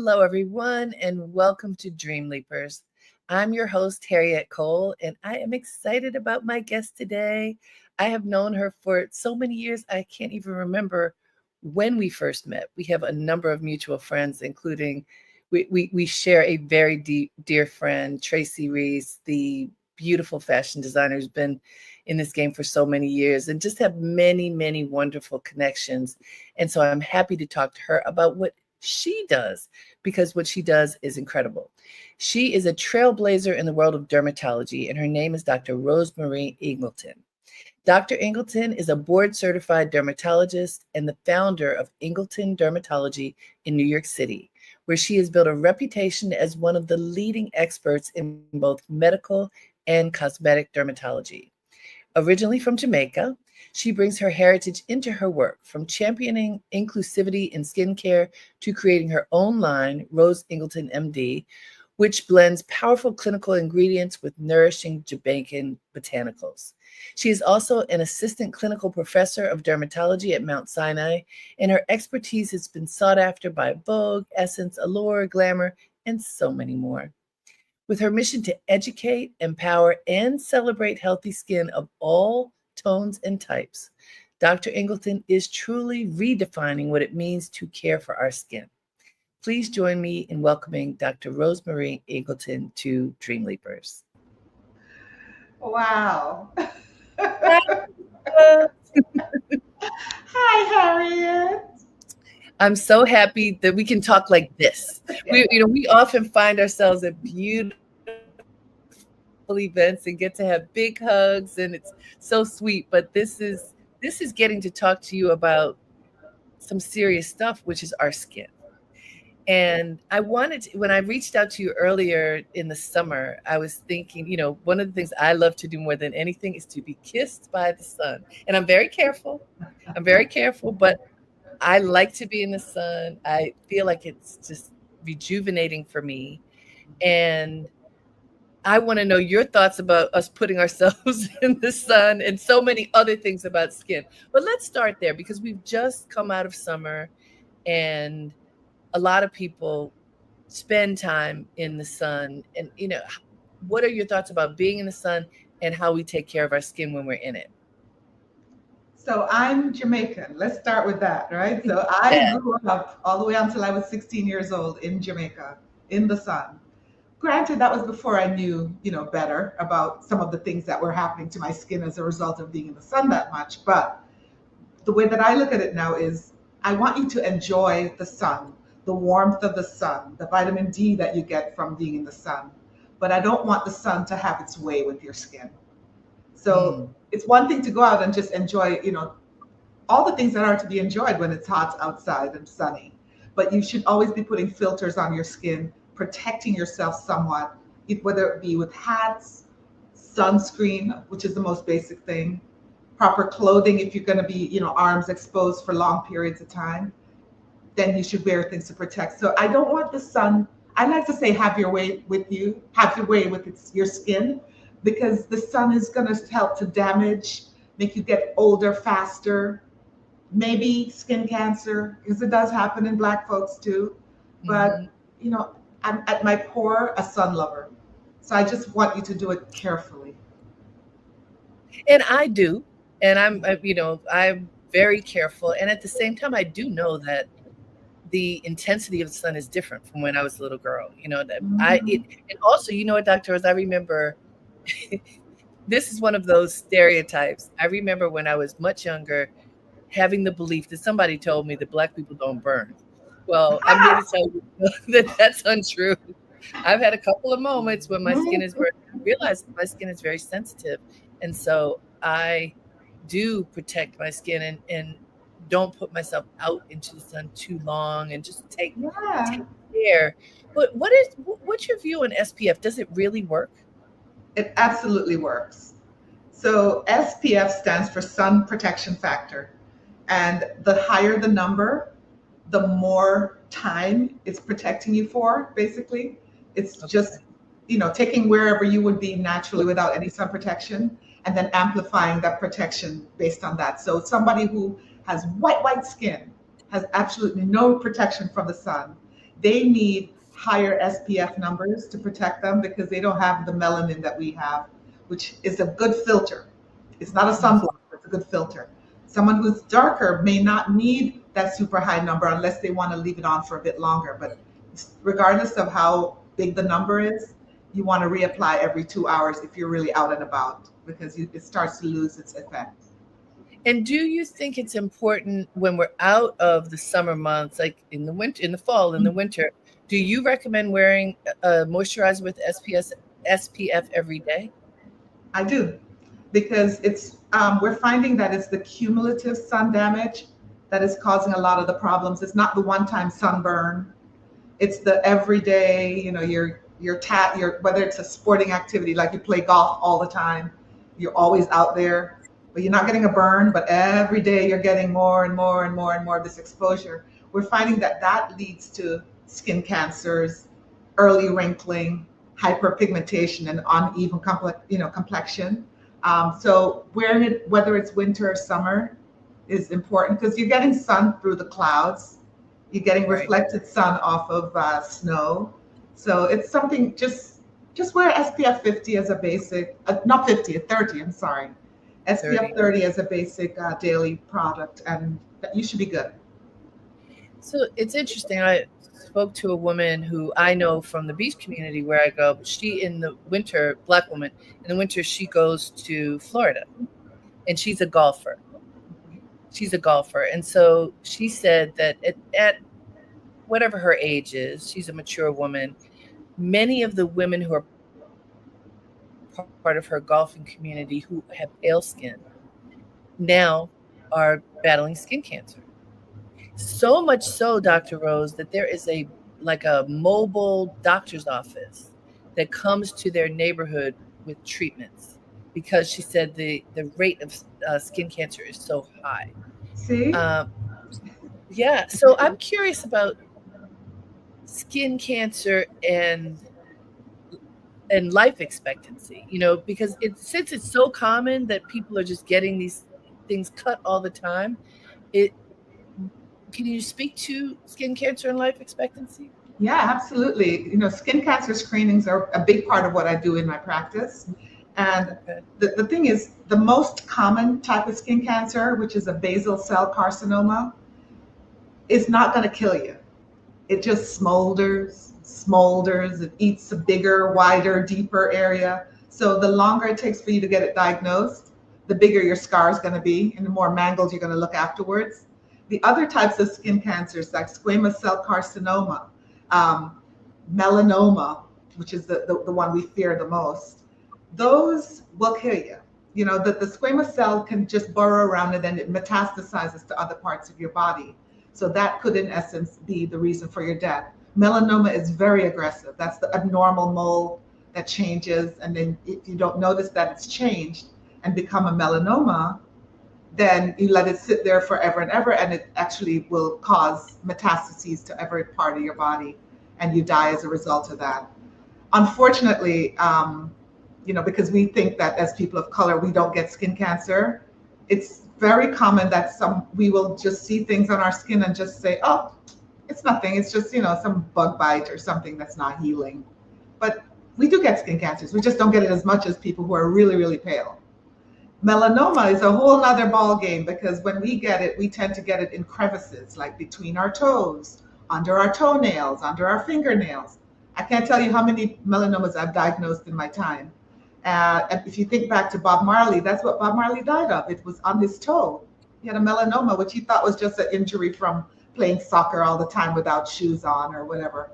Hello, everyone, and welcome to Dreamleapers. I'm your host, Harriette Cole, and I am excited about my guest today. I have known her for so many years, I can't even remember when we first met. We have a number of mutual friends, including we share a very dear friend, Tracy Reese, the beautiful fashion designer who's been in this game for so many years and just have many, many wonderful connections. And so I'm happy to talk to her about what she does because what she does is incredible. She is a trailblazer in the world of dermatology, and her name is Dr. Rosemarie Ingleton. Dr. Ingleton is a board certified dermatologist and the founder of Ingleton Dermatology in New York City, where she has built a reputation as one of the leading experts in both medical and cosmetic dermatology. Originally from Jamaica, she brings her heritage into her work, from championing inclusivity in skincare to creating her own line, Rose Ingleton MD, which blends powerful clinical ingredients with nourishing Jamaican botanicals. She is also an assistant clinical professor of dermatology at Mount Sinai, and her expertise has been sought after by Vogue, Essence, Allure, Glamour, and so many more. With her mission to educate, empower, and celebrate healthy skin of all tones and types, Dr. Ingleton is truly redefining what it means to care for our skin. Please join me in welcoming Dr. Rosemarie Ingleton to Dreamleapers. Wow. Hi. Hi, Harriet. I'm so happy that we can talk like this. We often find ourselves at beautiful events and get to have big hugs, and it's so sweet. But this is getting to talk to you about some serious stuff, which is our skin. And when I reached out to you earlier in the summer, I was thinking, one of the things I love to do more than anything is to be kissed by the sun. And I'm very careful. I'm very careful, but I like to be in the sun. I feel like it's just rejuvenating for me. And I want to know your thoughts about us putting ourselves in the sun and so many other things about skin. But let's start there because we've just come out of summer and a lot of people spend time in the sun. And, what are your thoughts about being in the sun and how we take care of our skin when we're in it? So I'm Jamaican. Let's start with that, right? So I Yeah. grew up all the way until I was 16 years old in Jamaica, in the sun. Granted, that was before I knew, better about some of the things that were happening to my skin as a result of being in the sun that much. But the way that I look at it now is I want you to enjoy the sun, the warmth of the sun, the vitamin D that you get from being in the sun. But I don't want the sun to have its way with your skin. So Mm. it's one thing to go out and just enjoy, all the things that are to be enjoyed when it's hot outside and sunny. But you should always be putting filters on your skin, protecting yourself somewhat, whether it be with hats, sunscreen, which is the most basic thing, proper clothing if you're going to be, arms exposed for long periods of time, then you should wear things to protect. So I don't want the sun. I like to say, have your way with you, have your way with your skin, because the sun is going to help to damage, make you get older faster, maybe skin cancer, because it does happen in Black folks too. But, Hmm. you know, I'm at my core a sun lover. So I just want you to do it carefully. And I do. And I'm very careful. And at the same time, I do know that the intensity of the sun is different from when I was a little girl. Mhm. And also, you know what, Dr. Oz, I remember this is one of those stereotypes. I remember when I was much younger having the belief that somebody told me that Black people don't burn. Well, I'm here to tell you that that's untrue. I've had a couple of moments when my skin is burning. I realize that my skin is very sensitive. And so I do protect my skin and don't put myself out into the sun too long and just take Yeah, care. But what's your view on SPF? Does it really work? it absolutely works. So SPF stands for sun protection factor. And the higher the number, the more time it's protecting you for, basically. It's Okay. just, taking wherever you would be naturally without any sun protection and then amplifying that protection based on that. So somebody who has white skin has absolutely no protection from the sun. They need higher SPF numbers to protect them because they don't have the melanin that we have, which is a good filter. It's not a Mhm. sunblock, it's a good filter. Someone who's darker may not need that super high number unless they want to leave it on for a bit longer. But regardless of how big the number is, you want to reapply every 2 hours if you're really out and about because it starts to lose its effect. And do you think it's important when we're out of the summer months, like in the winter, in the fall, in the winter, do you recommend wearing a moisturizer with SPF every day? I do, because it's we're finding that it's the cumulative sun damage that is causing a lot of the problems. It's not the one-time sunburn. It's the everyday, your whether it's a sporting activity like you play golf all the time, you're always out there, but you're not getting a burn, but every day you're getting more and more and more and more of this exposure. We're finding that that leads to skin cancers, early wrinkling, hyperpigmentation, and uneven complexion. So wearing it, whether it's winter or summer, is important because you're getting sun through the clouds, you're getting Right. reflected sun off of snow. So it's something, just wear SPF 50 as a basic, not 50, 30, I'm sorry. SPF 30. 30 as a basic daily product, and you should be good. So it's interesting. I spoke to a woman who I know from the beach community where I go. She, in the winter, black woman, in the winter, she goes to Florida and she's a golfer. She's a golfer. And so she said that at whatever her age is, she's a mature woman. Many of the women who are part of her golfing community who have pale skin now are battling skin cancer. So much so, Dr. Rose, that there is a like a mobile doctor's office that comes to their neighborhood with treatments because she said the rate of skin cancer is so high. See? Uh, yeah, so I'm curious about skin cancer and life expectancy. Because since it's so common that people are just getting these things cut all the time. It Can you speak to skin cancer and life expectancy? Yeah, absolutely. Skin cancer screenings are a big part of what I do in my practice. And Okay. the thing is, the most common type of skin cancer, which is a basal cell carcinoma, is not going to kill you. It just smolders, it eats a bigger, wider, deeper area. So the longer it takes for you to get it diagnosed, the bigger your scar is going to be and the more mangled you're going to look afterwards. The other types of skin cancers, like squamous cell carcinoma, um, melanoma, which is the one we fear the most, those will kill you. The squamous cell can just burrow around and then it metastasizes to other parts of your body. So that could, in essence, be the reason for your death. Melanoma is very aggressive. That's the abnormal mole that changes. And then if you don't notice that it's changed and become a melanoma, then you let it sit there forever and ever, and it actually will cause metastases to every part of your body, and you die as a result of that. Unfortunately, because we think that as people of color, we don't get skin cancer, it's very common that we will just see things on our skin and just say, oh, it's nothing. It's just, some bug bite or something that's not healing. But we do get skin cancers. We just don't get it as much as people who are really, really pale. Melanoma is a whole nother ball game because when we get it, we tend to get it in crevices, like between our toes, under our toenails, under our fingernails. I can't tell you how many melanomas I've diagnosed in my time. And if you think back to Bob Marley, that's what Bob Marley died of. It was on his toe. He had a melanoma, which he thought was just an injury from playing soccer all the time without shoes on or whatever.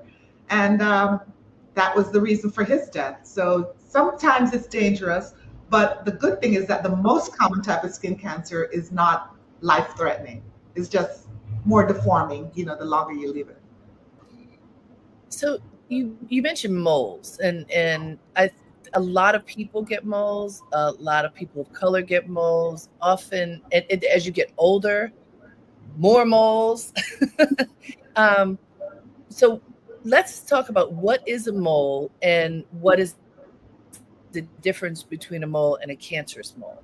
And that was the reason for his death. So sometimes it's dangerous, but the good thing is that the most common type of skin cancer is not life threatening. It's just more deforming, the longer you leave it. So you mentioned moles, and a lot of people get moles. A lot of people of color get moles. Often, and as you get older, more moles. um, so let's talk about what is a mole and what is the difference between a mole and a cancerous mole.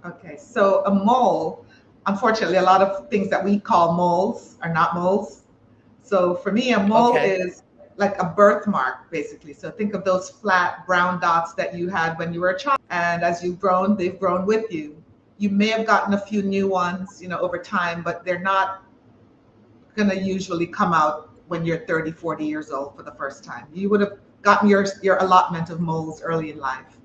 Okay, so a mole, unfortunately, a lot of things that we call moles are not moles. So for me, a mole Okay. is like a birthmark, basically. So think of those flat brown dots that you had when you were a child. And as you've grown, they've grown with you. You may have gotten a few new ones, over time, but they're not going to usually come out when you're 30, 40 years old for the first time. You would have gotten your allotment of moles early in life.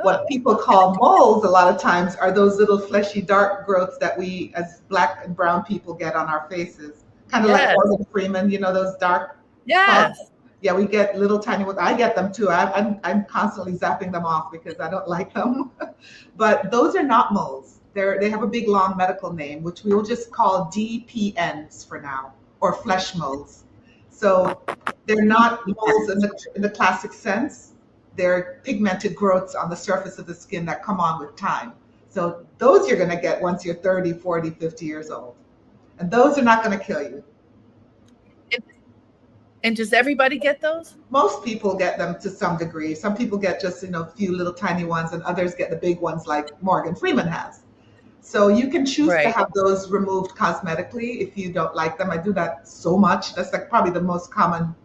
What Oh, people okay. call moles a lot of times are those little fleshy dark growths that we as black and brown people get on our faces. Kind of like Yes. Morgan Freeman, those dark spots. Yes. Yeah, we get little tiny ones. I get them too. I'm constantly zapping them off because I don't like them. But those are not moles. They have a big long medical name, which we will just call DPNs for now, or flesh moles. So they're not moles in the classic sense. They're pigmented growths on the surface of the skin that come on with time. So those you're going to get once you're 30, 40, 50 years old. And those are not going to kill you. And, and does everybody get those? Most people get them to some degree. Some people get just, a few little tiny ones, and others get the big ones like Morgan Freeman has. So you can choose to Right. have those removed cosmetically if you don't like them. I do that so much. That's like probably the most common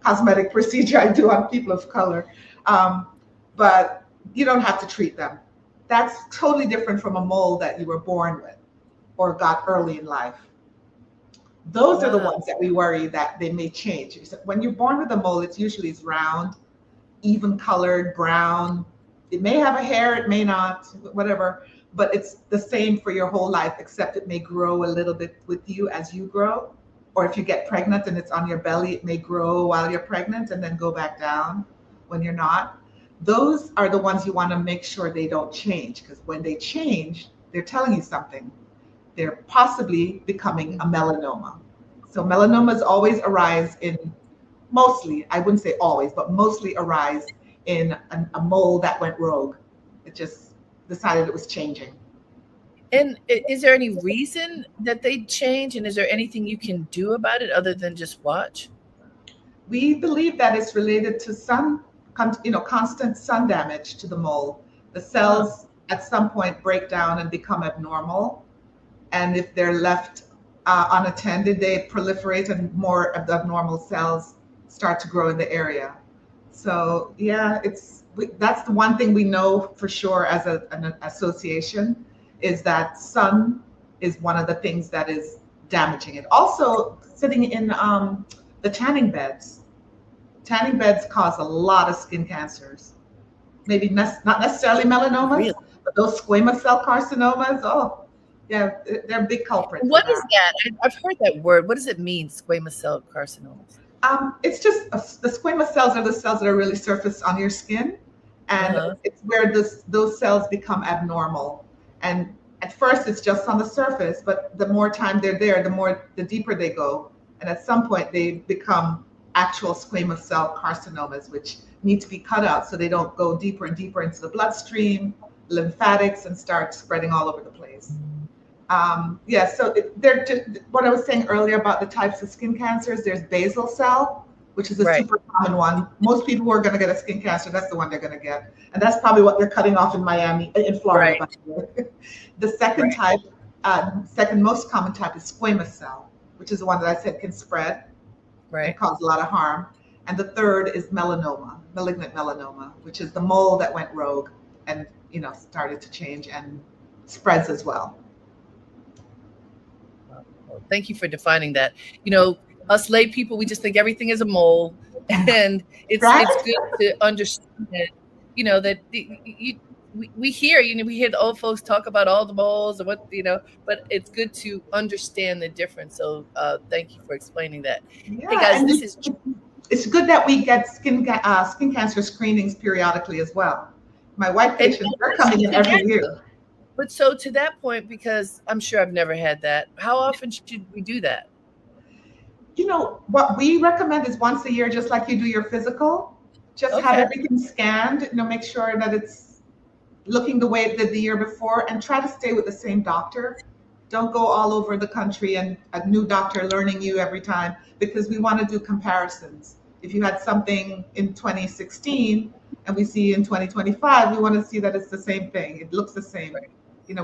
cosmetic procedure I do on people of color. Um, but you don't have to treat them. That's totally different from a mole that you were born with or got early in life. Those are the Wow. ones that we worry that they may change. When you're born with a mole, it's round, even colored, brown. It may have a hair, it may not, whatever, but it's the same for your whole life, except it may grow a little bit with you as you grow. Or if you get pregnant and it's on your belly, it may grow while you're pregnant and then go back down when you're not. Those are the ones you want to make sure they don't change, because when they change, they're telling you something. They're possibly becoming a melanoma. So melanomas always arise in, mostly, I wouldn't say always, but mostly arise in a mole that went rogue. It just decided it was changing. And is there any reason that they change? And is there anything you can do about it other than just watch? We believe that it's related to constant sun damage to the mole. The Huh. cells at some point break down and become abnormal. And if they're left unattended, they proliferate and more of the abnormal cells start to grow in the area. So yeah, that's the one thing we know for sure as an association, is that sun is one of the things that is damaging it. Also, sitting in the tanning beds. Tanning beds cause a lot of skin cancers. Maybe not necessarily Really? melanomas, but those squamous cell carcinomas. Oh, yeah, they're big culprits for What is that. that? I've heard that word. What does it mean, squamous cell carcinomas? It's just the squamous cells are the cells that are really surface on your skin, and Uh-huh. it's where those cells become abnormal. And at first, it's just on the surface, but the more time they're there, the deeper they go, and at some point, they become actual squamous cell carcinomas, which need to be cut out so they don't go deeper and deeper into the bloodstream, lymphatics, and start spreading all over the place. Yeah, so they're just, what I was saying earlier about the types of skin cancers, there's basal cell, which is a Right. super common one. Most people who are going to get a skin cancer, that's the one they're going to get. And that's probably what they're cutting off in Miami, in Florida, Right. by the way. The second Right. type, second most common type is squamous cell, which is the one that I said can spread and Right. cause a lot of harm. And the third is melanoma, malignant melanoma, which is the mole that went rogue and, started to change and spreads as well. Well, thank you for defining that. You know, us lay people, we just think everything is a mole, and it's Right? good to understand, that we hear, we hear the old folks talk about all the moles and what, but it's good to understand the difference. So thank you for explaining that. Hey Yeah, guys, and this is it's good that we get skin cancer screenings periodically as well. My white and patients, they're yes, coming in to every that, year. but so to that point, because I'm sure I've never had that, how often should we do that? What we recommend is once a year, just like you do your physical. Just have Okay. everything scanned, make sure that it's looking the way it did the year before, and try to stay with the same doctor. Don't go all over the country and a new doctor learning you every time, because we want to do comparisons. If you had something in 2016 and we see in 2025, we want to see that it's the same thing. It looks the same. Right.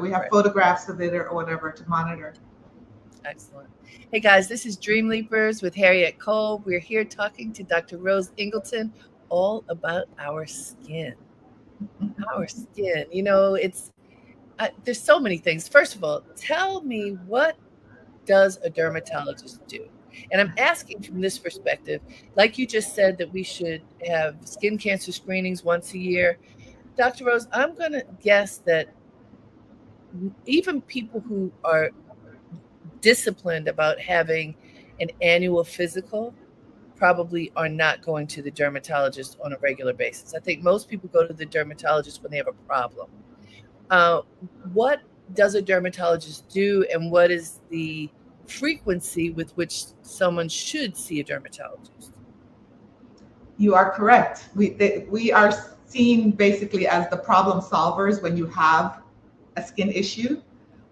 We have Right. photographs of it or whatever to monitor. Excellent. Hey guys, this is Dreamleapers with Harriette Cole. We're here talking to Dr. Rose Ingleton all about our skin. Our skin. It's there's so many things. First of all, tell me, what does a dermatologist do? And I'm asking from this perspective, like you just said that we should have skin cancer screenings once a year. Dr. Rose, I'm going to guess that even people who are disciplined about having an annual physical probably are not going to the dermatologist on a regular basis. I think most people go to the dermatologist when they have a problem. Uh, what does a dermatologist do, and what is the frequency with which someone should see a dermatologist? You are correct. We are seen basically as the problem solvers when you have a skin issue,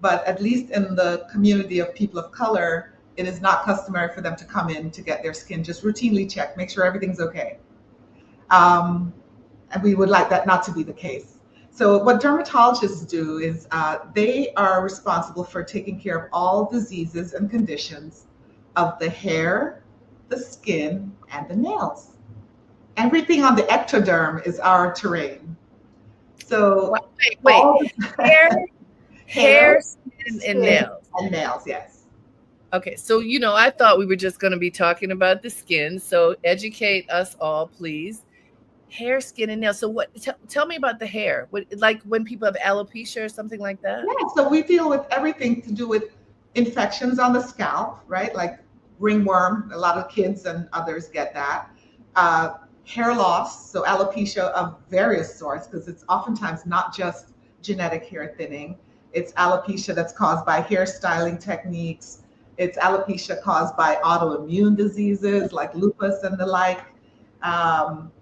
but at least in the community of people of color, it is not customary for them to come in to get their skin just routinely checked, make sure everything's okay. Um, and we would like that not to be the case. So what dermatologists do is they are responsible for taking care of all diseases and conditions of the hair, the skin, and the nails. Everything on the ectoderm is our terrain. So Wait. all Hair, the hair, hair, skin, and skin, nails. and nails, yes. Okay, so I thought we were just going to be talking about the skin. So educate us all, please. Hair, skin, and nails. So what? Tell me about the hair. What, like when people have alopecia or something like that? Yeah, so we deal with everything to do with infections on the scalp, right? Like ringworm, a lot of kids and others get that. Uh, Hair loss, so alopecia of various sorts, because it's oftentimes not just genetic hair thinning. It's alopecia that's caused by hairstyling techniques. It's alopecia caused by autoimmune diseases like lupus and the like. Um,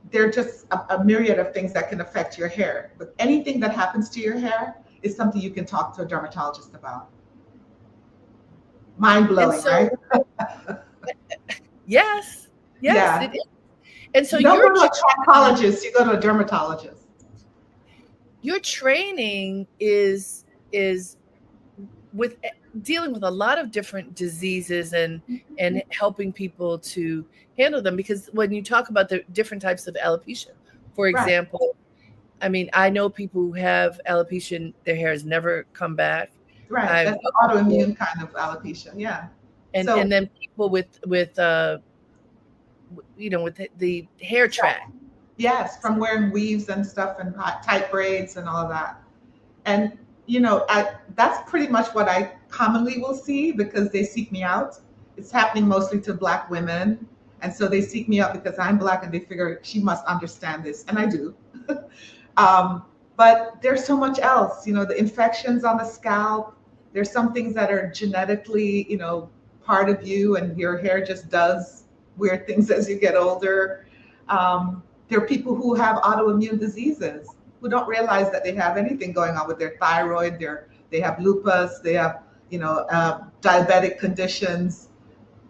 there are just a myriad of things that can affect your hair. But anything that happens to your hair is something you can talk to a dermatologist about. Mind And blowing, right? so, yes, yes, Yeah. it is. And so You don't go to a trichologist, you go to a dermatologist. your training is with dealing with a lot of different diseases and helping people to handle them, because when you talk about the different types of alopecia, for Right, example, I mean, I know people who have alopecia and their hair has never come back. right. I've That's the known people, autoimmune kind of alopecia. Yeah. and So, then people with with the hair tract. yes, from wearing weaves and stuff and tight braids and all of that. And that's pretty much what I commonly will see because they seek me out. It's happening mostly to Black women, and so they seek me out because I'm Black, and they figure she must understand this, and I do. um, but there's so much else. The infections on the scalp. There's some things that are genetically, part of you, and your hair just does weird things as you get older. There are people who have autoimmune diseases who don't realize that they have anything going on with their thyroid. They have lupus. They have diabetic conditions.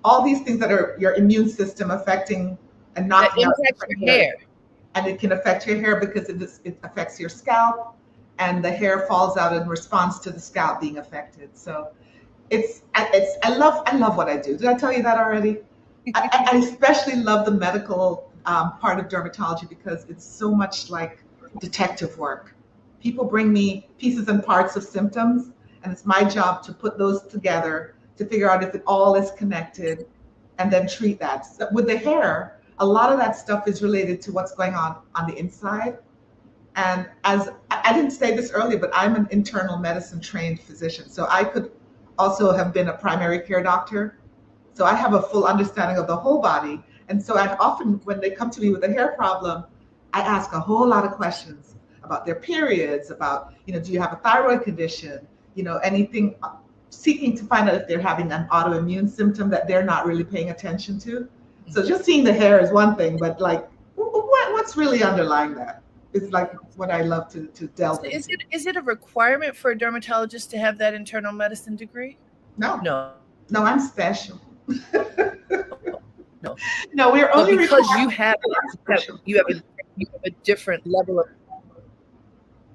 All these things that are your immune system affecting and That knocking out impacts different your areas. hair. And it can affect your hair because it affects your scalp, and the hair falls out in response to the scalp being affected. So I love what I do. Did I tell you that already? I especially love the medical part of dermatology because it's so much like detective work. People bring me pieces and parts of symptoms, and it's my job to put those together to figure out if it all is connected and then treat that. So with the hair, a lot of that stuff is related to what's going on the inside. And as I didn't say this earlier, but I'm an internal medicine trained physician. So I could also have been a primary care doctor. So I have a full understanding of the whole body. And so I often, when they come to me with a hair problem, I ask a whole lot of questions about their periods, about, do you have a thyroid condition, anything, seeking to find out if they're having an autoimmune symptom that they're not really paying attention to. So just seeing the hair is one thing, but like, what's really underlying that? Is like what I love to So delve is into. it a requirement for a dermatologist to have that internal medicine degree? No, No, no, I'm special. no. No, we're But only because you required. have it, you have a different level of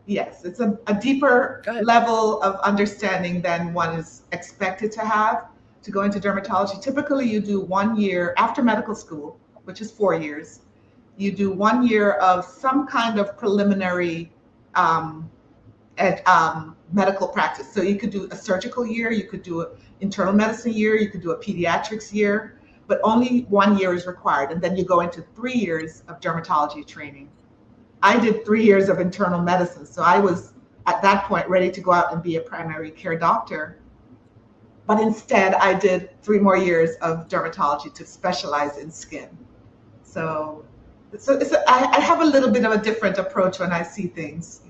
Yes, it's a deeper Go ahead. level of understanding than one is expected to have to go into dermatology. Typically, you do 1 year after medical school, which is 4 years. You do 1 year of some kind of preliminary um, medical practice. So you could do a surgical year, you could do an internal medicine year, you could do a pediatrics year, but only 1 year is required. And then you go into 3 years of dermatology training. I did 3 years of internal medicine. So I was at that point ready to go out and be a primary care doctor. But instead, I did 3 more years of dermatology to specialize in skin. So, I have a little bit of a different approach when I see things.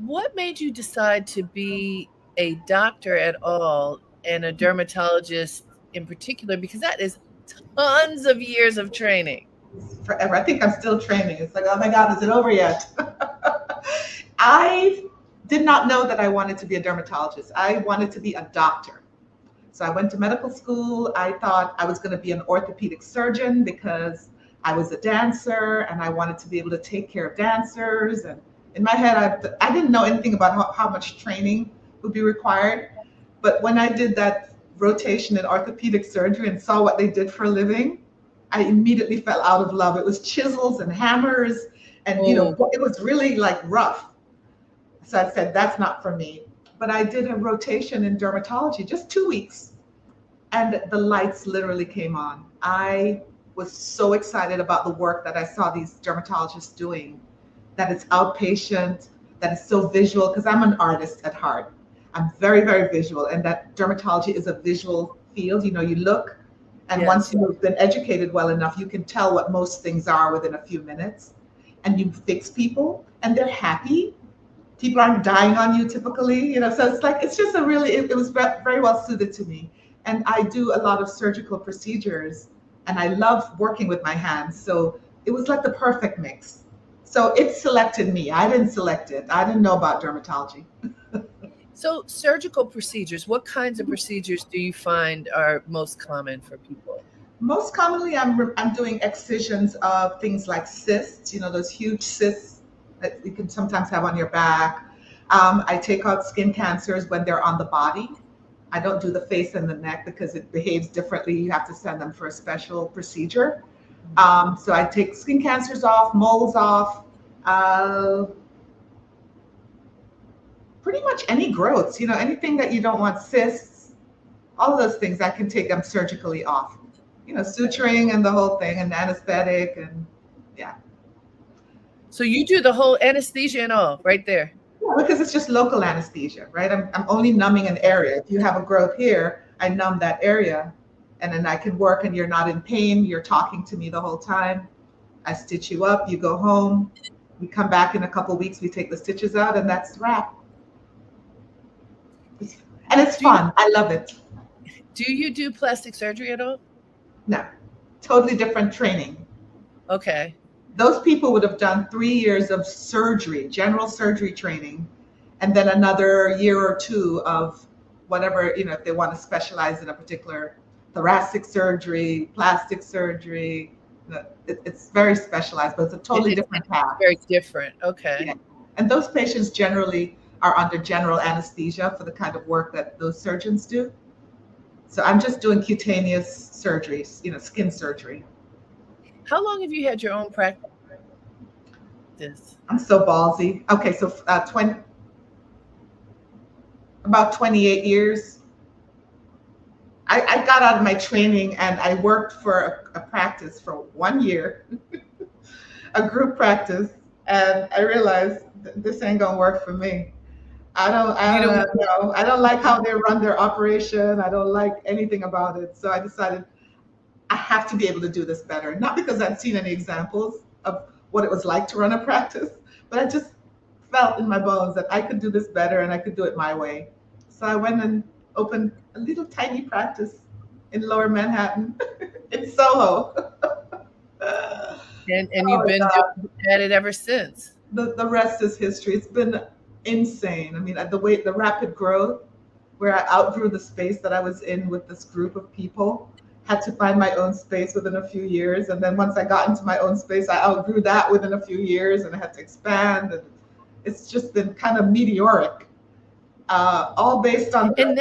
What made you decide to be a doctor at all and a dermatologist in particular? Because that is tons of years of training. Forever. I think I'm still training. It's like, oh my God, is it over yet? I did not know that I wanted to be a dermatologist. I wanted to be a doctor. So I went to medical school. I thought I was going to be an orthopedic surgeon because I was a dancer and I wanted to be able to take care of dancers. And in my head, I didn't know anything about how much training would be required. But when I did that rotation in orthopedic surgery and saw what they did for a living, I immediately fell out of love. It was chisels and hammers, and Oh, it was really like rough. So I said, that's not for me. But I did a rotation in dermatology, just 2 weeks, and the lights literally came on. I was so excited about the work that I saw these dermatologists doing, that it's outpatient, that it's so visual, because I'm an artist at heart. I'm very, very visual, and that dermatology is a visual field. You look, and once yes. you've been educated well enough, you can tell what most things are within a few minutes, and you fix people, and they're happy. People aren't dying on you typically, so it's like, it's just it was very well suited to me. And I do a lot of surgical procedures, and I love working with my hands. So it was like the perfect mix. So it selected me. I didn't select it. I didn't know about dermatology. So, surgical procedures, what kinds of procedures do you find are most common for people? Most commonly, I'm doing excisions of things like cysts, those huge cysts that you can sometimes have on your back. I take out skin cancers when they're on the body. I don't do the face and the neck because it behaves differently. You have to send them for a special procedure. So I take skin cancers off, moles off, uh, pretty much any growths, anything that you don't want, cysts, all of those things I can take them surgically off. Okay. Suturing and the whole thing, and anesthetic, and yeah. So, you do the whole anesthesia and all right there. Yeah, because it's just local anesthesia, right? I'm only numbing an Okay. area. If you have a growth here, I numb that area, and then I can work, and you're not in pain. You're talking to me the whole time. I stitch you up, you go home. We come back in a couple weeks, we take the stitches out, and that's the wrap. It's, and it's Do you fun. I love it. do plastic surgery at all? No, totally different training. Okay. Those people would have done 3 years of surgery, general surgery training, and then another year or two of whatever, if they want to specialize in a particular thoracic surgery, plastic surgery. It's very specialized, but it's a It, totally it's different it's path. very different. Okay. Yeah. And those patients generally are under general anesthesia for the kind of work that those surgeons do. So I'm just doing cutaneous surgeries, skin surgery. How long have you had your own practice? I'm so ballsy. Okay, so about 28 years. I got out of my training and I worked for a practice for 1 year, a group practice, and I realized this ain't gonna work for me. I You don't don't know. I don't like how they run their operation. I don't like anything about it. So I decided I have to be able to do this better. Not because I've seen any examples of what it was like to run a practice, but I just felt in my bones that I could do this better and I could do it my way. So I went and opened a little tiny practice in Lower Manhattan in Soho. Oh and you've my been God. doing at it ever since. The rest is history. It's been insane. I mean, the rapid growth, where I outgrew the space that I was in with this group of people, had to find my own space within a few years. And then once I got into my own space, I outgrew that within a few years and I had to expand. And It's just been kind of meteoric, all based on. And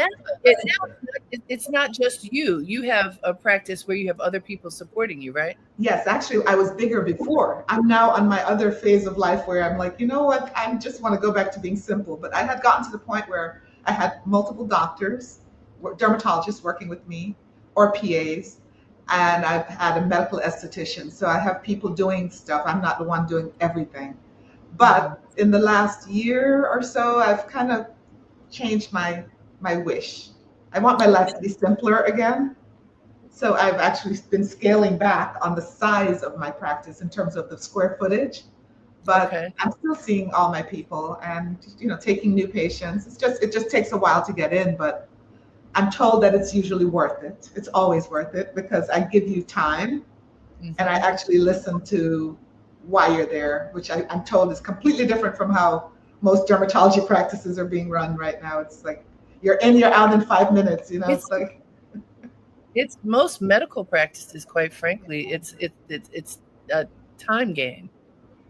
it's not just you. You have a practice where you have other people supporting you, right? Yes, actually, I was bigger before. I'm now on my other phase of life where I'm like, you know what? I just want to go back to being simple. But I had gotten to the point where I had multiple doctors, dermatologists working with me, or PAs, and I've had a medical esthetician. So I have people doing stuff. I'm not the one doing everything. Hmm. But in the last year or so, I've kind of changed my wish. I want my life to be simpler again. So I've actually been scaling back on the size of my practice in terms of the square footage, but Okay. I'm still seeing all my people and taking new patients. It just takes a while to get in, but I'm told that it's usually worth it. It's always worth it because I give you time and I Hmm. actually listen to why you're there, which I'm told is completely different from how most dermatology practices are being run right now. It's like you're in, you're out in 5 minutes. It's It's like it's most medical practices, quite frankly, it's a time game,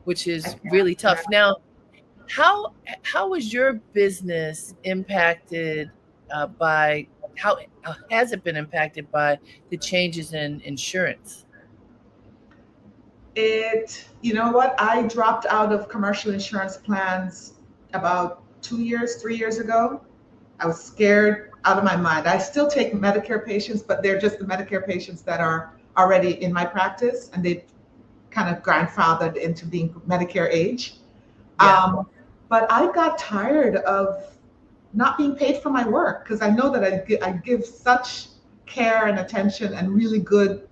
which is really yeah. tough. Now, how how was your business impacted by how has it been impacted by the changes in insurance? You know what? I dropped out of commercial insurance plans about 2 years, 3 years ago. I was scared out of my mind. I still take Medicare patients, but they're just the Medicare patients that are already in my practice and they've kind of grandfathered into being Medicare age. Yeah, Um, but I got tired of not being paid for my work because I know that I give such care and attention and really good,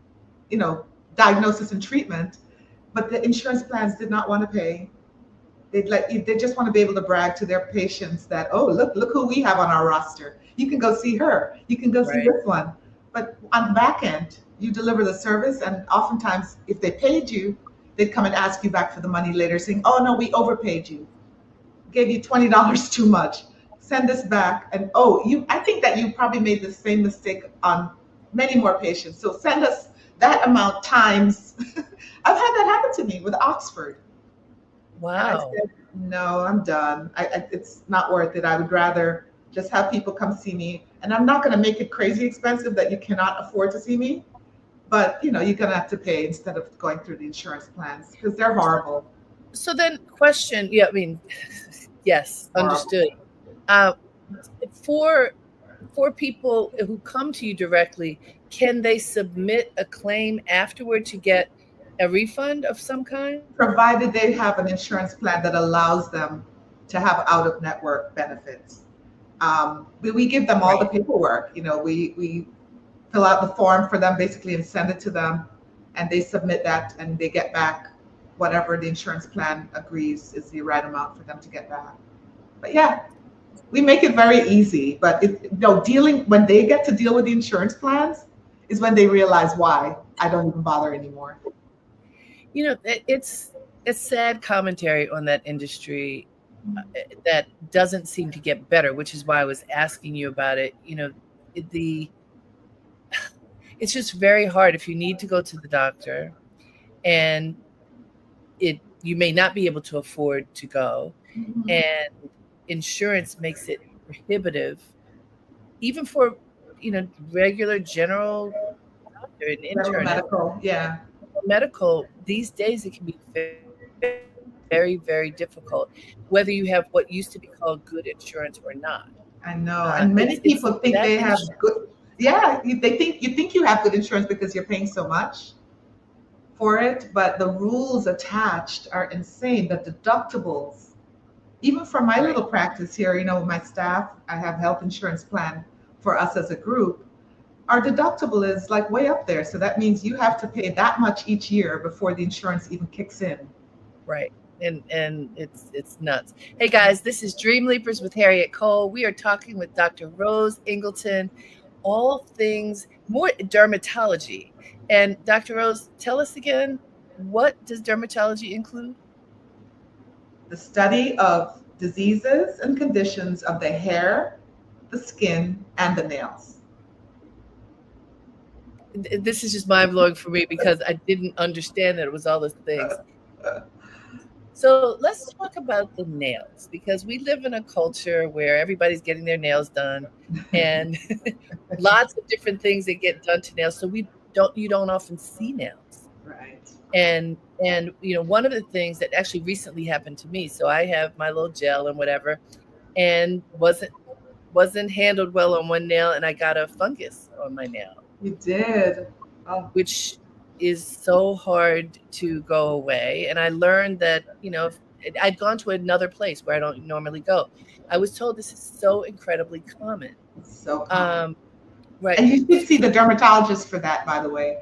you know, diagnosis and treatment, but the insurance plans did not want to pay. They just want to be able to brag to their patients that, oh, look who we have on our roster. You can go see her. You can go see right. this one. But on the back end, you deliver the service, and oftentimes, if they paid you, they'd come and ask you back for the money later, saying, "Oh no, we overpaid you. Gave you $20 too much. Send this back." And oh, I think that you probably made the same mistake on many more patients. So send us that amount times. I've had that happen to me with Oxford. And I Wow. said, no, I'm done. It's not worth it. I would rather just have people come see me. And I'm not going to make it crazy expensive that you cannot afford to see me. But, you're going to have to pay instead of going through the insurance plans because they're horrible. So then, question. Yeah, I mean, yes, Horrible. understood. Uh, for people who come to you directly, can they submit a claim afterward to get a refund of some kind? Provided they have an insurance plan that allows them to have out of network benefits. We give them all the Right. paperwork. We fill out the form for them basically and send it to them, and they submit that and they get back whatever the insurance plan agrees is the right amount for them to get back. But yeah, we make it very easy. But dealing when they get to deal with the insurance plans is when they realize why I don't even bother anymore. It's a sad commentary on that industry that doesn't seem to get better, which is why I was asking you about it. The it's just very hard if you need to go to the doctor and you may not be able to afford to go, Mhm. and insurance makes it prohibitive even for regular general doctor and General internist. medical, yeah, Medical these days, it can be very, very difficult, whether you have what used to be called good insurance or not. I know. And many It's people think that they have industry. good. Yeah, they think you have good insurance because you're paying so much for it, but the rules attached are insane. The deductibles, even for my Right. little practice here, my staff, I have health insurance plan for us as a group. Our deductible is like way up there. So that means you have to pay that much each year before the insurance even kicks in. Right. And it's nuts. Hey guys, this is Dreamleapers with Harriette Cole. We are talking with Dr. Rose Ingleton, all things more dermatology. And Dr. Rose, tell us again, what does dermatology include? The study of diseases and conditions of the hair, the skin, and the nails. This is just mind blowing for me because I didn't understand that it was all those things. So let's talk about the nails, because we live in a culture where everybody's getting their nails done, and lots of different things that get done to nails. So you don't often see nails. Right. And one of the things that actually recently happened to me, so I have my little gel and whatever, and wasn't handled well on one nail, and I got a fungus on my nail, You did. Oh, which is so hard to go away. And I learned that, if I'd gone to another place where I don't normally go. I was told this is so incredibly common. it's so common. Um, right. And you should see the dermatologist for that, by the way.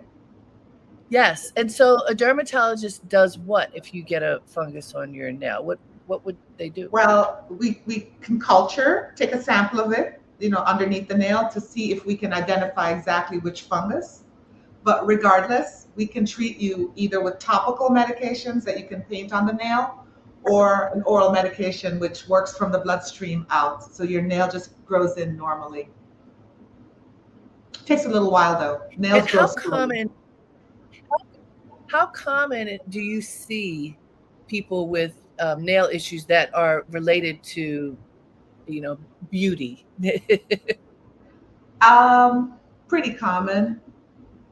Yes. And so a dermatologist does what if you get a fungus on your nail? What would they do? Well, we can culture, take a sample of it, underneath the nail to see if we can identify exactly which fungus. But regardless, we can treat you either with topical medications that you can paint on the nail or an oral medication which works from the bloodstream out. So your nail just grows in normally. Takes a little while though. And Nails grow slowly. how common do you see people with nail issues that are related to, you know, beauty? Um, Pretty common.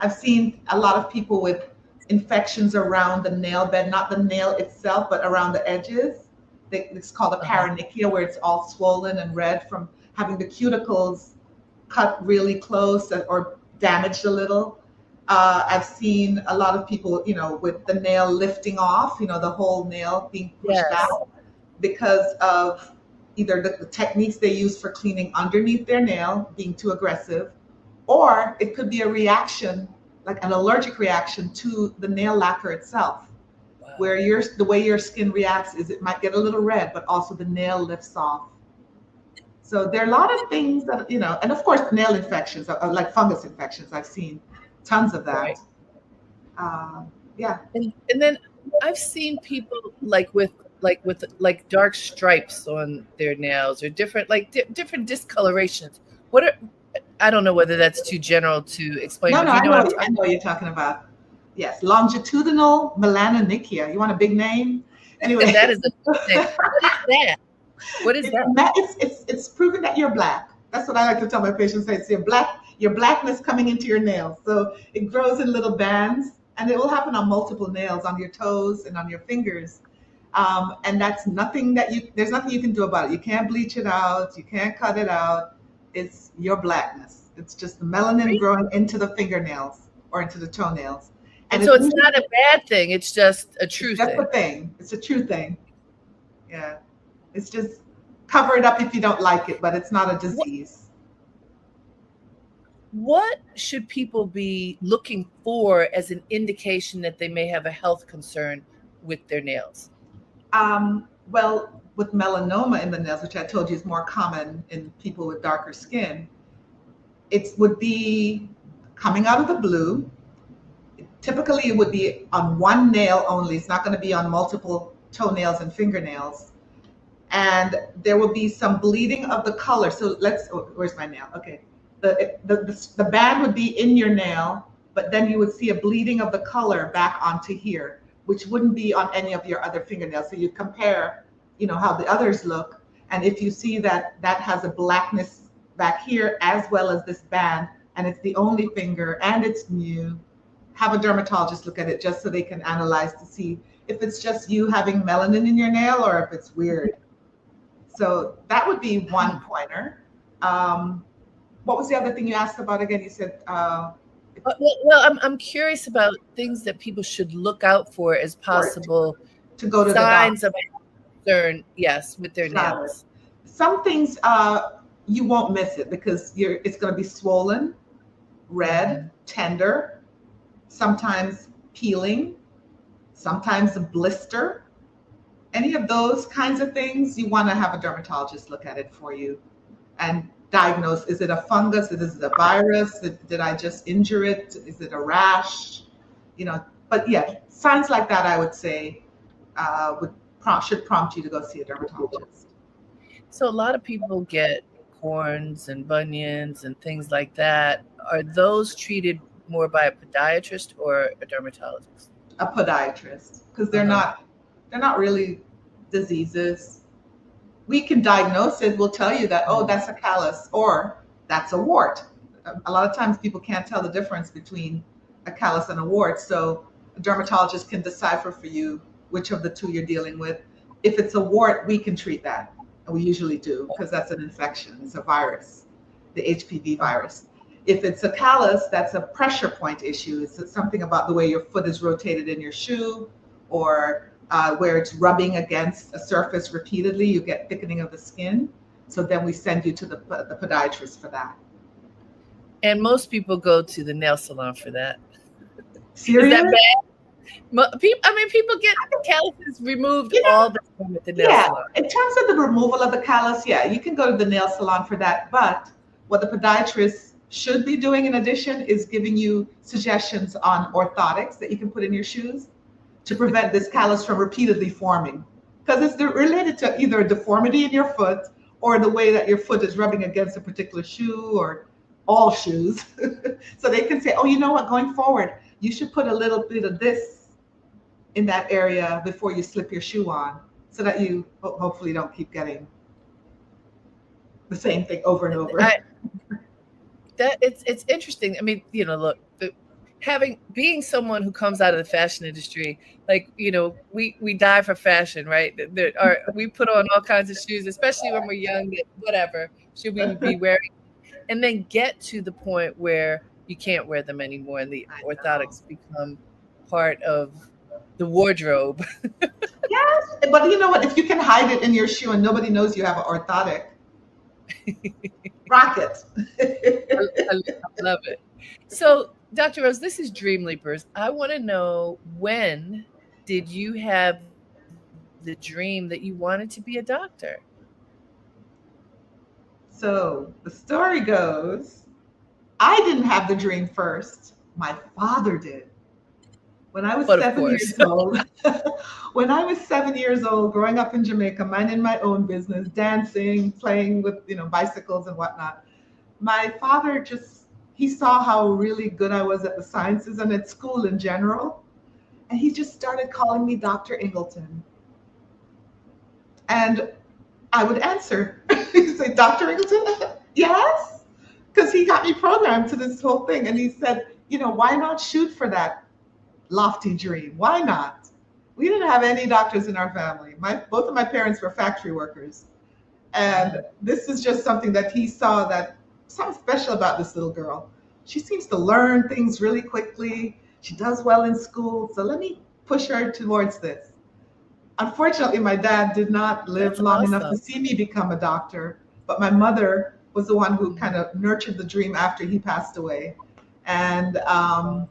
I've seen a lot of people with infections around the nail bed, not the nail itself, but around the edges. It's called a Uh-huh. paronychia, where it's all swollen and red from having the cuticles cut really close or damaged a little. I've seen a lot of people, with the nail lifting off, the whole nail being pushed Yes. out because of either the techniques they use for cleaning underneath their nail being too aggressive, or it could be a reaction, like an allergic reaction to the nail lacquer itself, where Wow. the way your skin reacts is it might get a little red, but also the nail lifts off. So there are a lot of things that, and of course, nail infections, like fungus infections. I've seen tons of Right. that. Uh, yeah. And then I've seen people like with dark stripes on their nails, or different different discolorations. What are I don't know whether that's too general to explain, No, but no, do you I know what know, I'm I talking know what you're talking about. Yes, longitudinal melanonychia. You want a big name? about? Anyway, That is a thing. What is that? What is that? it's proven that you're black. That's what I like to tell my patients. It's your blackness coming into your nails. So it grows in little bands, and it will happen on multiple nails, on your toes and on your fingers. And that's nothing there's nothing you can do about it. You can't bleach it out. You can't cut it out. It's your blackness. It's just the melanin Really? growing into the fingernails or into the toenails. And And so it's it's usually, not a bad thing. It's just a it's true just a thing. thing. It's a true thing. Yeah. It's just cover it up if you don't like it, but it's not a What disease. what should people be looking for as an indication that they may have a health concern with their nails? Well, with melanoma in the nails, which I told you is more common in people with darker skin, it would be coming out of the blue. Typically, it would be on one nail only. It's not going to be on multiple toenails and fingernails. And there will be some bleeding of the color. So where's my nail? Okay. The band would be in your nail, but then you would see a bleeding of the color back onto here, which wouldn't be on any of your other fingernails. So you compare, how the others look. And if you see that that has a blackness back here as well as this band, and it's the only finger and it's new, have a dermatologist look at it just so they can analyze to see if it's just you having melanin in your nail or if it's weird. So that would be one pointer. Um, what was the other thing you asked about again? You said Well, I'm curious about things that people should look out for as for it possible to go to the doctor. signs of concern, yes, with their Got it. nails. Some things you won't miss it because it's going to be swollen, red, Mhm. tender, sometimes peeling, sometimes a blister. Any of those kinds of things, you want to have a dermatologist look at it for you and diagnose, is it a fungus, is it a virus, did I just injure it, is it a rash, but yeah, signs like that I would say should prompt you to go see a dermatologist. So a lot of people get corns and bunions and things like that. Are those treated more by a podiatrist or a dermatologist? A podiatrist, because they're Uh-huh. not They're not really diseases. We can diagnose it. We'll tell you that, oh, that's a callus or that's a wart. A lot of times people can't tell the difference between a callus and a wart. So a dermatologist can decipher for you which of the two you're dealing with. If it's a wart, we can treat that. And we usually do because that's an infection. It's a virus, the HPV virus. If it's a callus, that's a pressure point issue. It's something about the way your foot is rotated in your shoe or where it's rubbing against a surface repeatedly, you get thickening of the skin. So then we send you to the podiatrist for that. And most people go to the nail salon for that. Serious? Is that bad? People get calluses removed all the time at the nail salon. In terms of the removal of the callus, yeah, you can go to the nail salon for that. But what the podiatrist should be doing in addition is giving you suggestions on orthotics that you can put in your shoes to prevent this callus from repeatedly forming. Because it's related to either a deformity in your foot or the way that your foot is rubbing against a particular shoe or all shoes. So they can say, oh, you know what, going forward, you should put a little bit of this in that area before you slip your shoe on so that you hopefully don't keep getting the same thing over and over. It's interesting. I mean, look, being someone who comes out of the fashion industry, like, we die for fashion, right? We put on all kinds of shoes, especially when we're young, whatever should we be wearing, and then get to the point where you can't wear them anymore and the orthotics become part of the wardrobe. Yes, but you know what? If you can hide it in your shoe and nobody knows you have an orthotic, rock it. I love it. So, Dr. Rose, this is Dreamleapers. I want to know, when did you have the dream that you wanted to be a doctor? So the story goes, I didn't have the dream first. My father did. When I was 7 years old, when I was 7 years old, growing up in Jamaica, minding my own business, dancing, playing with bicycles and whatnot, my father he saw how really good I was at the sciences and at school in general, and he just started calling me Dr. Ingleton. And I would answer. He'd say, Dr. Ingleton? Yes? Because he got me programmed to this whole thing. And he said, why not shoot for that lofty dream? Why not? We didn't have any doctors in our family. Both of my parents were factory workers. And this is just something that he saw, that something special about this little girl. She seems to learn things really quickly. She does well in school. So let me push her towards this. Unfortunately, my dad did not live long enough to see me become a doctor, but my mother was the one who kind of nurtured the dream after he passed away. And I,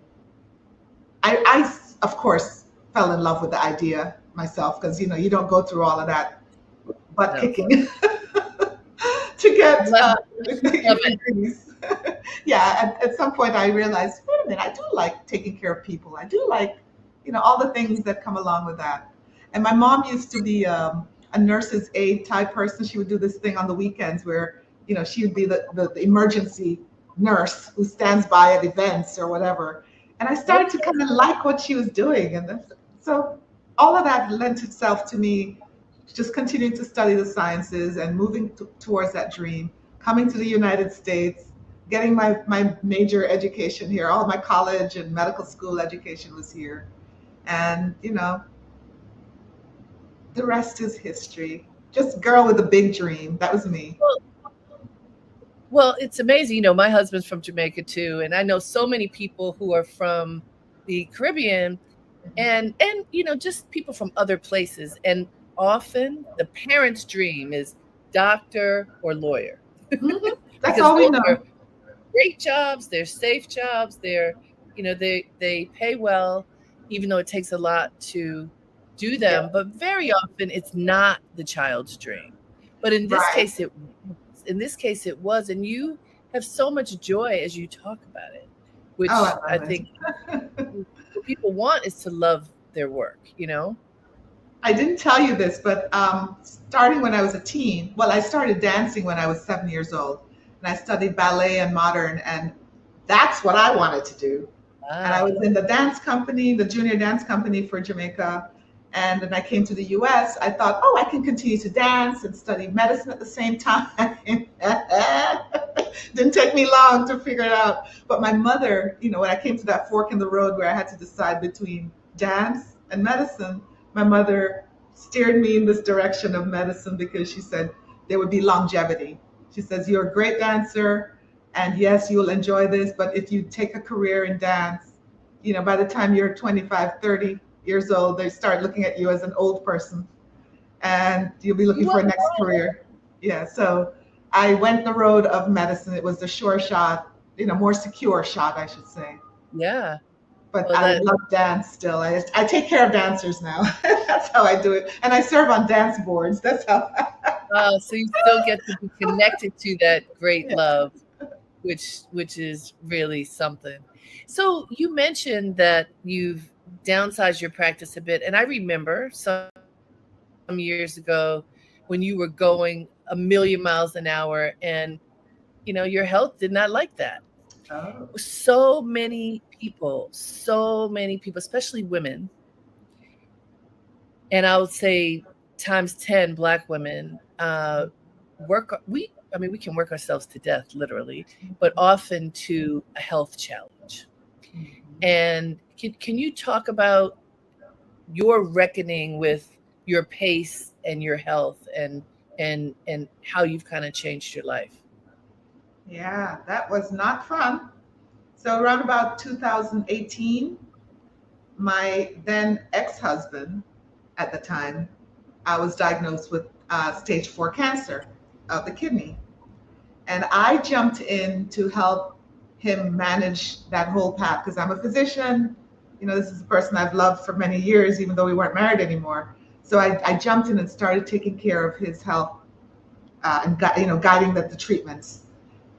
of course, fell in love with the idea myself, because, you don't go through all of that butt kicking to get degrees. Yeah, at some point I realized, wait a minute, I do like taking care of people. I do like, all the things that come along with that. And my mom used to be a nurse's aide type person. She would do this thing on the weekends where, she would be the emergency nurse who stands by at events or whatever. And I started to kind of like what she was doing. And so all of that lent itself to me just continuing to study the sciences and moving towards that dream, coming to the United States, getting my major education here. All my college and medical school education was here. And, the rest is history. Just girl with a big dream. That was me. Well, it's amazing. My husband's from Jamaica too, and I know so many people who are from the Caribbean, and just people from other places. And often the parents' dream is doctor or lawyer. Mm-hmm. That's all we know. Great jobs. They're safe jobs. They pay well, even though it takes a lot to do them. Yeah. But very often it's not the child's dream. But in this case, it was. And you have so much joy as you talk about it, which I think what people want is to love their work, I didn't tell you this, but starting when I was a teen, I started dancing when I was 7 years old, and I studied ballet and modern, and that's what I wanted to do. Wow. And I was in the dance company, the junior dance company for Jamaica. And when I came to the US, I thought, oh, I can continue to dance and study medicine at the same time. Didn't take me long to figure it out. But my mother, when I came to that fork in the road where I had to decide between dance and medicine, my mother steered me in this direction of medicine because she said there would be longevity. She says, you're a great dancer, and yes, you'll enjoy this, but if you take a career in dance, by the time you're 25, 30 years old, they start looking at you as an old person, and you'll be looking You for are a next right. career. Yeah, so I went the road of medicine. It was the sure shot, more secure shot, I should say. Yeah. But Well, I that love dance still. I take care of dancers now. That's how I do it. And I serve on dance boards. That's how. so you still get to be connected to that great Yeah. love, which is really something. So you mentioned that you've downsized your practice a bit, and I remember some years ago when you were going a million miles an hour, and your health did not like that. Oh. So many people, especially women, and I would say times 10 Black women, we can work ourselves to death, literally, but often to a health challenge. Mhm. And can you talk about your reckoning with your pace and your health, and how you've kind of changed your life? Yeah, that was not fun. So around about 2018, my then ex-husband at the time, I was diagnosed with stage 4 cancer of the kidney. And I jumped in to help him manage that whole path because I'm a physician. This is a person I've loved for many years, even though we weren't married anymore. So I jumped in and started taking care of his health, and guiding the treatments.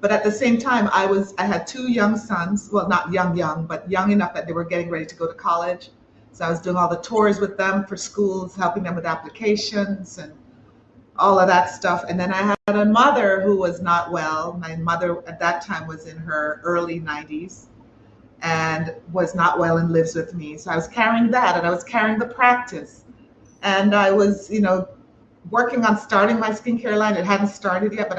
But at the same time, I had two young sons. Well, not young, but young enough that they were getting ready to go to college. So I was doing all the tours with them for schools, helping them with applications and all of that stuff. And then I had a mother who was not well. My mother at that time was in her early 90s and was not well and lives with me. So I was carrying that, and I was carrying the practice. And I was, working on starting my skincare line. It hadn't started yet, but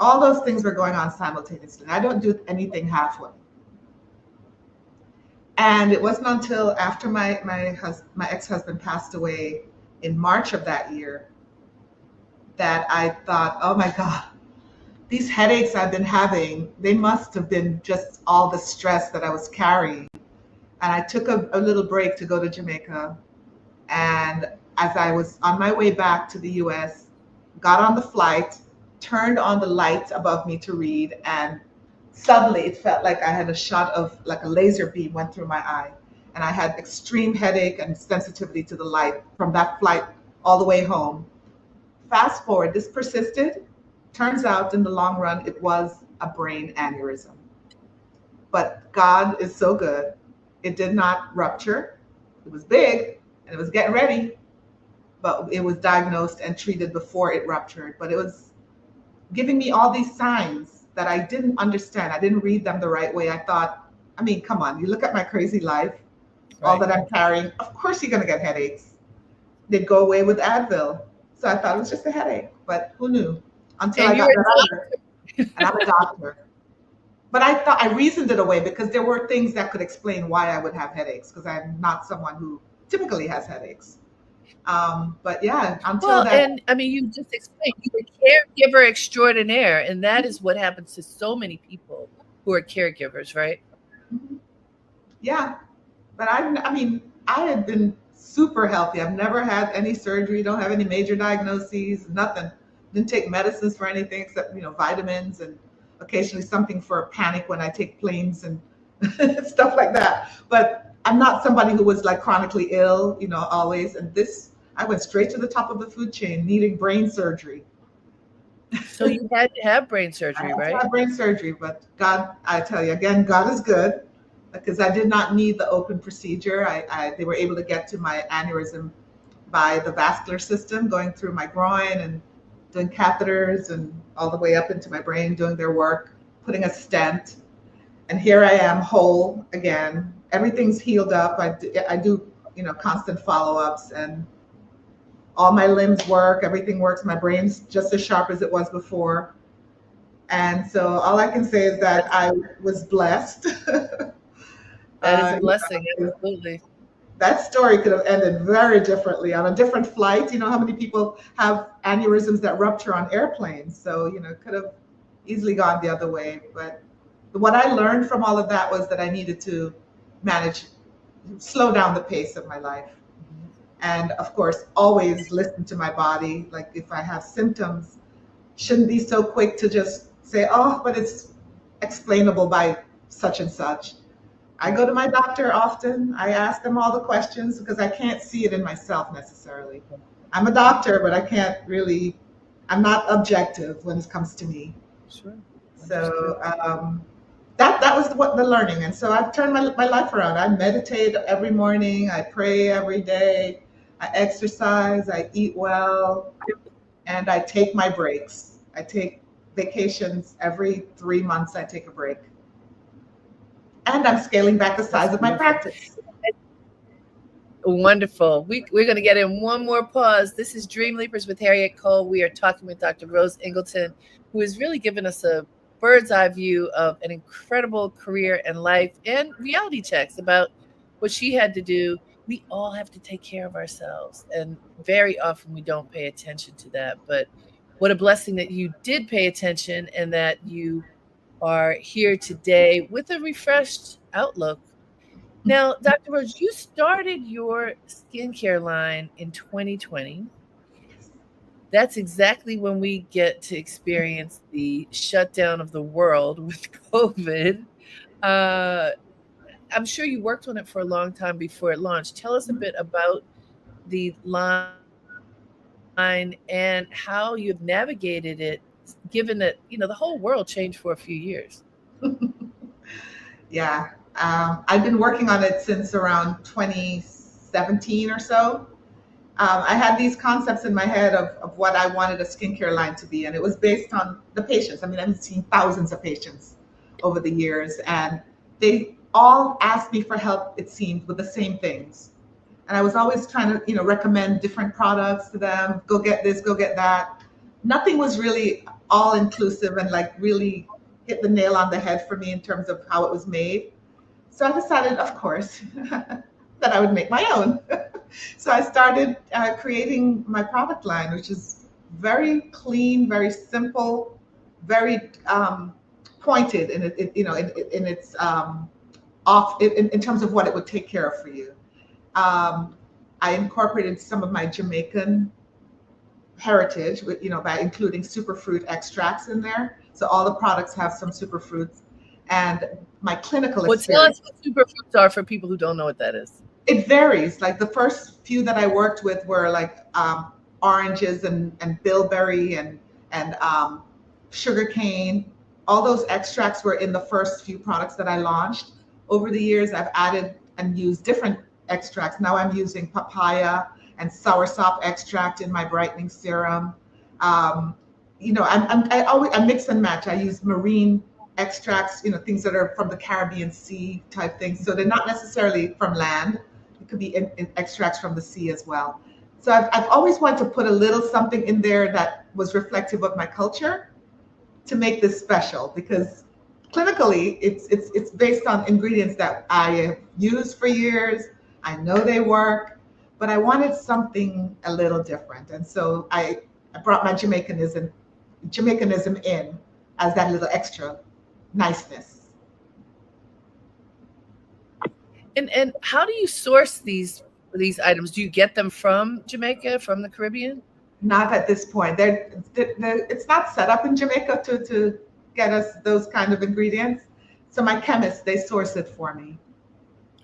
all those things were going on simultaneously. I don't do anything halfway. And it wasn't until after my ex-husband passed away in March of that year that I thought, oh my God, these headaches I've been having, they must have been just all the stress that I was carrying. And I took a little break to go to Jamaica. And as I was on my way back to the US, got on the flight, turned on the lights above me to read, and suddenly it felt like I had a shot of like a laser beam went through my eye. And I had extreme headache and sensitivity to the light from that flight all the way home. Fast forward, this persisted. Turns out in the long run, it was a brain aneurysm. But God is so good. It did not rupture. It was big and it was getting ready, but it was diagnosed and treated before it ruptured. But it was giving me all these signs that I didn't understand. I didn't read them the right way. I thought, I mean, come on, you look at my crazy life, all Right. that I'm carrying, of course you're going to get headaches. They'd go away with Advil. So I thought it was just a headache, but who knew? Until And I you're got a better. And I'm a doctor. But I thought I reasoned it away because there were things that could explain why I would have headaches because I'm not someone who typically has headaches. But yeah, until Well, that. and I mean, you just explained you're a caregiver extraordinaire, and that is what happens to so many people who are caregivers, right? Yeah, but I mean, I had been super healthy. I've never had any surgery, don't have any major diagnoses, nothing. Didn't take medicines for anything except, vitamins and occasionally something for panic when I take planes and stuff like that. But I'm not somebody who was like chronically ill, always. And this, I went straight to the top of the food chain, needing brain surgery. So you had to have brain I surgery, had to right? have brain surgery, but God, I tell you again, God is good because I did not need the open procedure. They were able to get to my aneurysm by the vascular system going through my groin and doing catheters and all the way up into my brain, doing their work, putting a stent. And here I am whole again. Everything's healed up. I do, constant follow-ups, and all my limbs work, everything works, my brain's just as sharp as it was before. And so all I can say is that That's I was blessed. that is a You blessing, know, absolutely. that story could have ended very differently on a different flight. You know how many people have aneurysms that rupture on airplanes? So, it could have easily gone the other way. But what I learned from all of that was that I needed to manage, slow down the pace of my life. Mhm. And of course, always listen to my body. Like if I have symptoms, shouldn't be so quick to just say, oh, but it's explainable by such and such. I go Right. to my doctor often. I ask them all the questions because I can't see it in myself necessarily. I'm a doctor, but I can't really, I'm not objective when it comes to me. Sure. Understood. So that was what the learning. And so I've turned my life around. I meditate every morning. I pray every day. I exercise. I eat well. And I take my breaks. I take vacations every 3 months. I take a break. And I'm scaling back the That's size of my beautiful. practice. Wonderful. We're going to get in one more pause. This is Dream Leapers with Harriette Cole. We are talking with Dr. Rose Ingleton, who has really given us a bird's eye view of an incredible career and life and reality checks about what she had to do. We all have to take care of ourselves. And very often we don't pay attention to that. But what a blessing that you did pay attention and that you are here today with a refreshed outlook. Now, Dr. Rose, you started your skincare line in 2020. That's exactly when we get to experience the shutdown of the world with COVID. Uh, I'm sure you worked on it for a long time before it launched. Tell us a bit about the line and how you've navigated it, given that, the whole world changed for a few years. Yeah. I've been working on it since around 2017 or so. I had these concepts in my head of what I wanted a skincare line to be, and it was based on the patients. I mean, I've seen thousands of patients over the years, and they all asked me for help, it seemed, with the same things. And I was always trying to, recommend different products to them. Go get this, go get that. Nothing was really all inclusive and like really hit the nail on the head for me in terms of how it was made. So I decided, of course, that I would make my own. So I started creating my product line, which is very clean, very simple, very pointed in its off in terms of what it would take care of for you. Um, I incorporated some of my Jamaican heritage, by including superfruit extracts in there. So all the products have some superfruits, and my clinical Well, tell experience. us what superfruits are for people who don't know what that is. It varies. Like the first few that I worked with were like oranges and bilberry and sugar cane. All those extracts were in the first few products that I launched. Over the years, I've added and used different extracts. Now I'm using papaya and soursop extract in my brightening serum. Um, I mix and match. I use marine extracts, things that are from the Caribbean Sea type things. So they're not necessarily from land. It could be in extracts from the sea as well. So I've always wanted to put a little something in there that was reflective of my culture to make this special, because clinically it's based on ingredients that I have used for years. I know they work, but I wanted something a little different. And so I brought my Jamaicanism in as that little extra niceness. And how do you source these items? Do you get them from Jamaica, from the Caribbean? Not at this point. It's not set up in Jamaica to get us those kind of ingredients. So my chemists, they source it for me.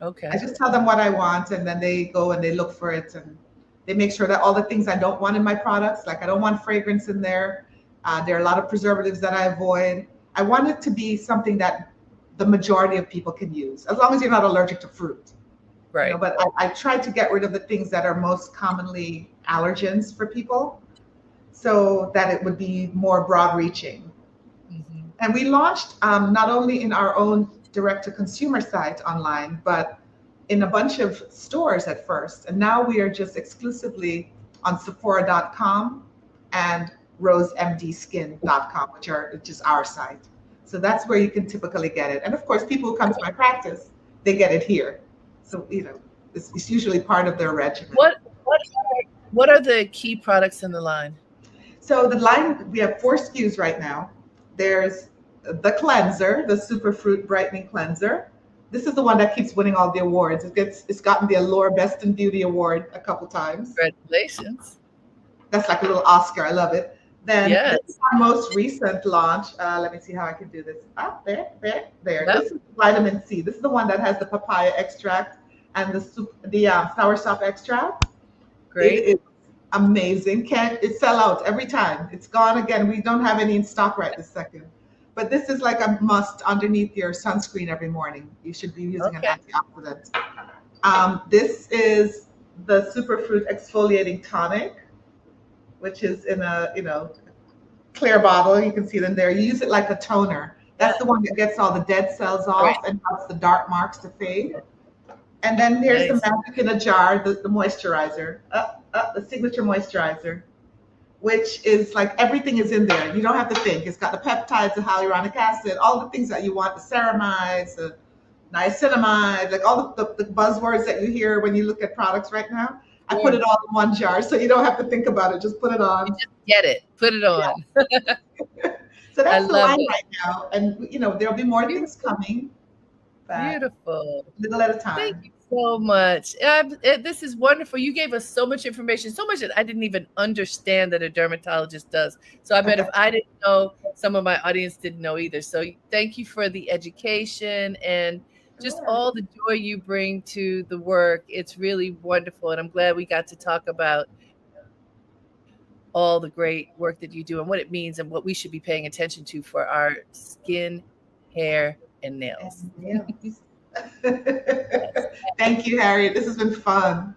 I Okay. just tell them what I want, and then they go and they look for it, and they make sure that all the things I don't want in my products, like I don't want fragrance in there. There are a lot of preservatives that I avoid. I want it to be something that the majority of people can use, as long as you're not allergic to fruit. Right. But I try to get rid of the things that are most commonly allergens for people, so that it would be more broad reaching. Hmm. And we launched not only in our own direct to consumer site online, but in a bunch of stores at first, and now we are just exclusively on Sephora.com and rosemdskin.com, which is our site. So that's where you can typically get it. And of course, people who come to my practice, they get it here. So it's usually part of their regimen. What are the key products in the line? So the line, we have 4 SKUs right now. There's the cleanser, the Superfruit Brightening Cleanser. This is the one that keeps winning all the awards. It's gotten the Allure Best in Beauty Award a couple times. Congratulations. That's like a little Oscar. I love it. Then Yes. this is our most recent launch. Let me see how I can do this. There. Yep. This is vitamin C. This is the one that has the papaya extract and the soursop extract. Great. It is amazing. It sell out every time. It's gone again. We don't have any in stock right this second. But this is like a must underneath your sunscreen every morning. You should be using an antioxidant. This is the Superfruit Exfoliating Tonic, which is in a clear bottle. You can see it in there. You use it like a toner. That's the one that gets all the dead cells off and helps the dark marks to fade. And then there's the magic in a jar, the moisturizer, the signature moisturizer, which is like everything is in there. You don't have to think. It's got the peptides, the hyaluronic acid, all the things that you want, the ceramides, the niacinamide, like all the buzzwords that you hear when you look at products right now. I put it all in one jar, so you don't have to think about it. Just put it on. You just get it. Put it on. Yeah. So that's the line right now. And, there'll be more things coming. Beautiful. Little at a time. Thank you so much. This is wonderful. You gave us so much information, so much that I didn't even understand that a dermatologist does. So I bet if I didn't know, some of my audience didn't know either. So thank you for the education and just all the joy you bring to the work. It's really wonderful. And I'm glad we got to talk about all the great work that you do and what it means and what we should be paying attention to for our skin, hair, and nails. Thank you, Harriette. This has been fun.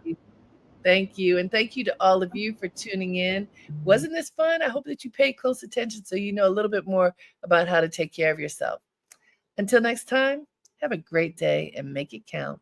Thank you. And thank you to all of you for tuning in. Wasn't this fun? I hope that you paid close attention so you know a little bit more about how to take care of yourself. Until next time, have a great day and make it count.